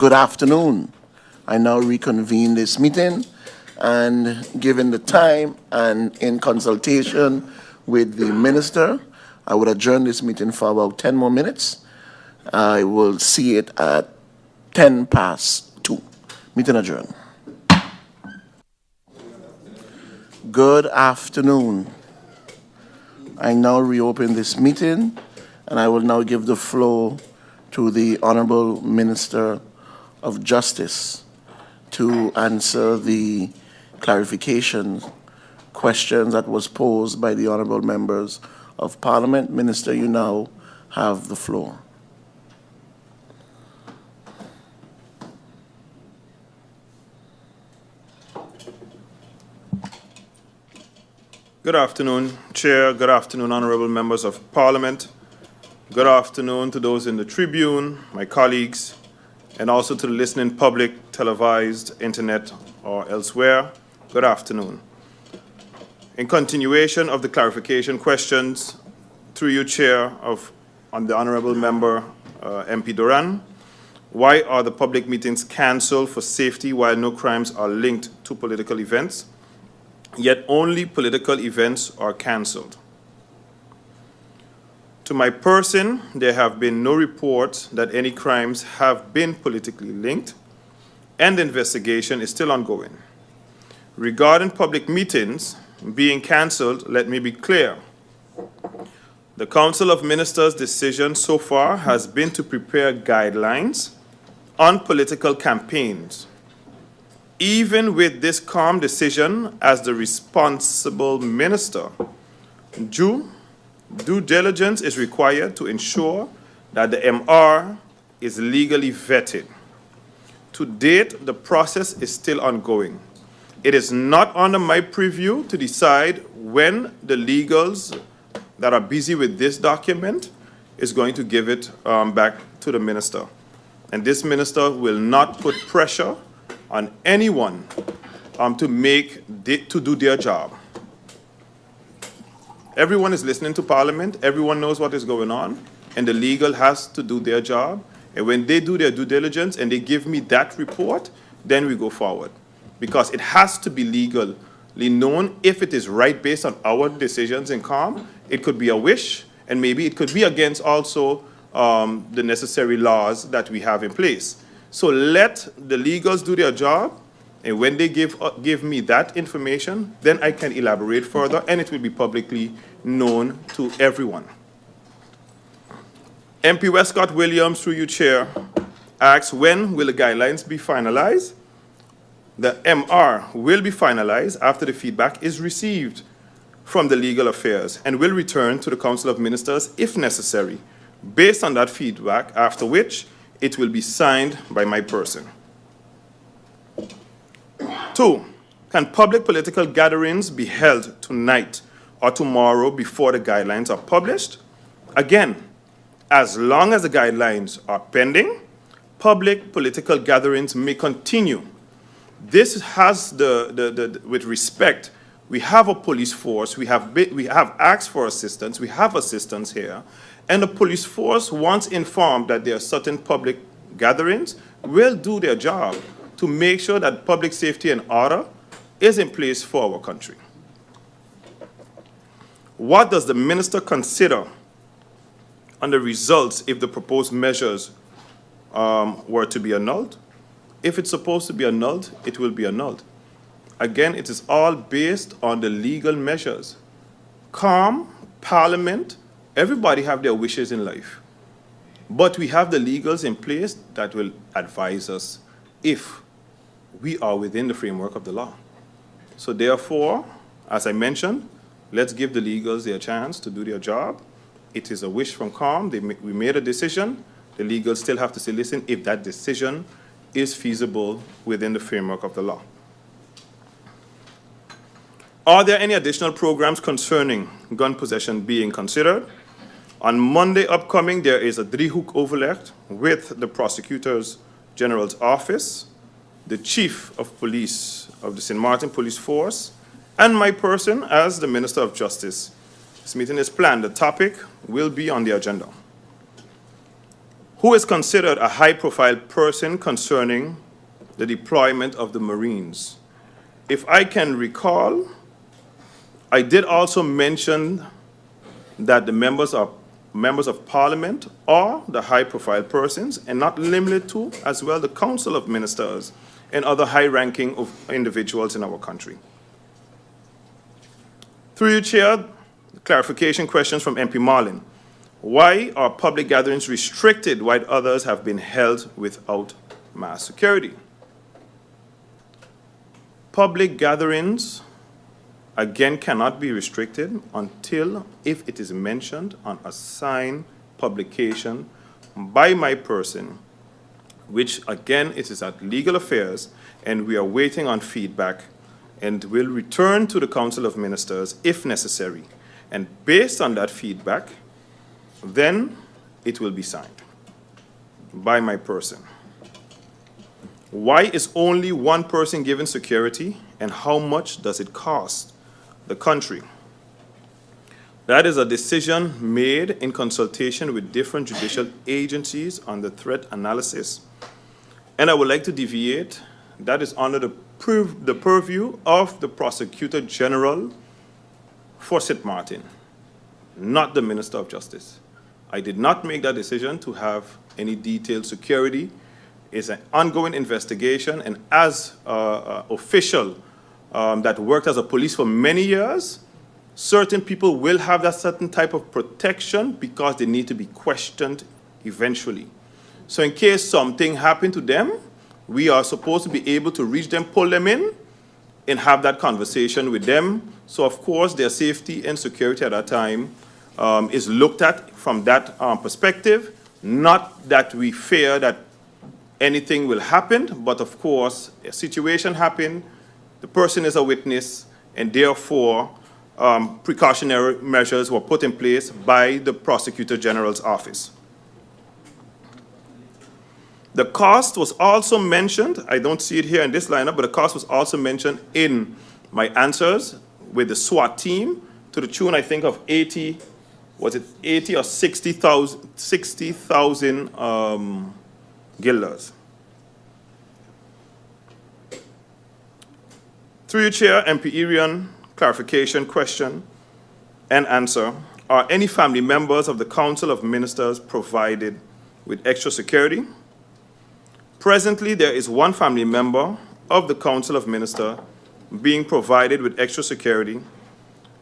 Good afternoon. I now reconvene this meeting, and given the time and in consultation with the minister, I would adjourn this meeting for about 10 more minutes. I will see it at 10 past 2. Meeting adjourned. Good afternoon. I now reopen this meeting, and I will now give the floor to the Honorable Minister of Justice to answer the clarification questions that was posed by the honorable members of Parliament. Minister, you now have the floor. Good afternoon, Chair. Good afternoon, honorable members of Parliament. Good afternoon to those in the Tribune, my colleagues, and also to the listening public, televised, internet, or elsewhere. Good afternoon. In continuation of the clarification questions, through you, Chair, on the honorable member, MP Duran, why are the public meetings cancelled for safety while no crimes are linked to political events, yet only political events are cancelled? To my person, there have been no reports that any crimes have been politically linked, and the investigation is still ongoing. Regarding public meetings being cancelled, let me be clear. The Council of Ministers' decision so far has been to prepare guidelines on political campaigns. Even with this calm decision, as the responsible minister, due diligence is required to ensure that the MR is legally vetted. To date, the process is still ongoing. It is not under my purview to decide when the legals that are busy with this document is going to give it back to the minister. And this minister will not put pressure on anyone to do their job. Everyone is listening to Parliament, everyone knows what is going on, and the legal has to do their job. And when they do their due diligence and they give me that report, then we go forward. Because it has to be legally known if it is right based on our decisions in COM. It could be a wish, and maybe it could be against also the necessary laws that we have in place. So let the legals do their job, and when they give me that information, then I can elaborate further, and it will be publicly known to everyone. MP Westcott Williams, through you, Chair, asks, when will the guidelines be finalized? The MR will be finalized after the feedback is received from the legal affairs and will return to the Council of Ministers if necessary, based on that feedback, after which it will be signed by my person. 2, can public political gatherings be held tonight or tomorrow before the guidelines are published? Again, as long as the guidelines are pending, public political gatherings may continue. This has with respect, we have a police force, we have asked for assistance, we have assistance here, and the police force, once informed that there are certain public gatherings, will do their job to make sure that public safety and order is in place for our country. What does the minister consider on the results if the proposed measures were to be annulled? If it's supposed to be annulled, it will be annulled. Again, it is all based on the legal measures. COM, Parliament, everybody have their wishes in life. But we have the legals in place that will advise us if we are within the framework of the law. So therefore, as I mentioned, let's give the legals their chance to do their job. It is a wish from COM. We made a decision. The legals still have to say, listen, if that decision is feasible within the framework of the law. Are there any additional programs concerning gun possession being considered? On Monday upcoming, there is a driehoek overleg with the Prosecutor's General's Office, the Chief of Police of the St. Maarten Police Force, and my person as the Minister of Justice. This meeting is planned. The topic will be on the agenda. Who is considered a high-profile person concerning the deployment of the Marines? If I can recall, I did also mention that the members of Parliament are the high-profile persons, and not limited to, as well, the Council of Ministers and other high-ranking individuals in our country. Through you, Chair, clarification questions from MP Marlin. Why are public gatherings restricted while others have been held without mass security? Public gatherings, again, cannot be restricted until if it is mentioned on a signed publication by my person, which again, it is at Legal Affairs, and we are waiting on feedback, and will return to the Council of Ministers if necessary. And based on that feedback, then it will be signed by my person. Why is only one person given security, and how much does it cost the country? That is a decision made in consultation with different judicial agencies on the threat analysis. And I would like to deviate. That is under the purview of the Prosecutor General for St. Maarten, not the Minister of Justice. I did not make that decision to have any detailed security. It's an ongoing investigation, and as an official that worked as a police for many years, certain people will have that certain type of protection because they need to be questioned eventually. So in case something happened to them, we are supposed to be able to reach them, pull them in, and have that conversation with them. So of course, their safety and security at that time is looked at from that perspective. Not that we fear that anything will happen, but of course, a situation happened, the person is a witness, and therefore precautionary measures were put in place by the Prosecutor General's office. The cost was also mentioned. I don't see it here in this lineup, but the cost was also mentioned in my answers with the SWAT team to the tune, I think, of 80, was it 80 or 60,000 guilders. Through you, Chair, MP Irian, clarification, question, and answer. Are any family members of the Council of Ministers provided with extra security? Presently, there is one family member of the Council of Ministers being provided with extra security.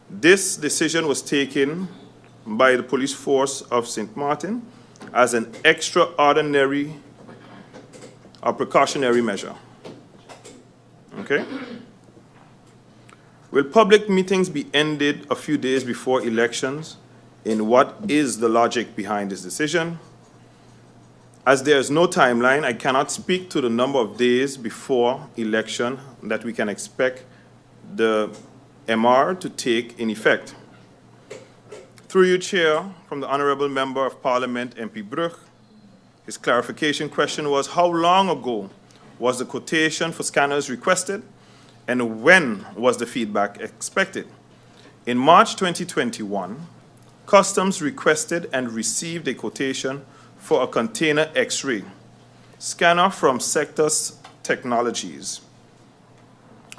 This decision was taken by the police force of St. Maarten as an extraordinary or precautionary measure. Okay? Will public meetings be ended a few days before elections? In what is the logic behind this decision? As there is no timeline, I cannot speak to the number of days before election that we can expect the MR to take in effect. Through you, Chair, from the Honorable Member of Parliament, MP Brugge, his clarification question was, how long ago was the quotation for scanners requested, and when was the feedback expected? In March 2021, Customs requested and received a quotation for a container X-ray scanner from Sectors Technologies,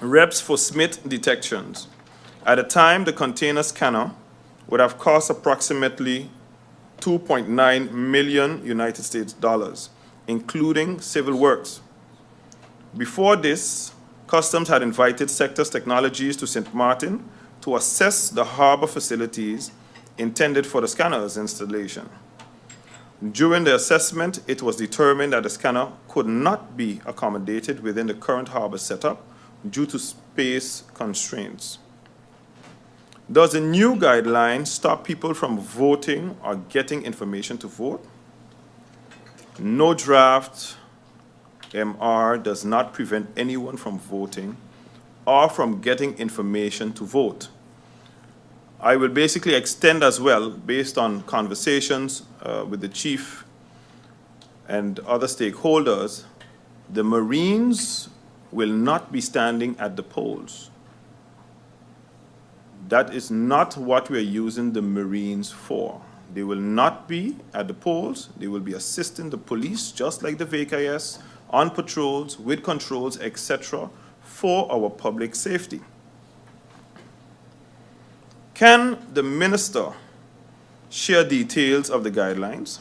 reps for Smith Detections. At the time, the container scanner would have cost approximately 2.9 million United States dollars, including civil works. Before this, Customs had invited Sectors Technologies to St. Maarten to assess the harbor facilities intended for the scanner's installation. During the assessment, it was determined that the scanner could not be accommodated within the current harbor setup due to space constraints. Does the new guideline stop people from voting or getting information to vote? No draft MR does not prevent anyone from voting or from getting information to vote. I will basically extend as well, based on conversations with the chief and other stakeholders, the Marines will not be standing at the polls. That is not what we are using the Marines for. They will not be at the polls. They will be assisting the police, just like the VKS, on patrols, with controls, etc., for our public safety. Can the minister share details of the guidelines?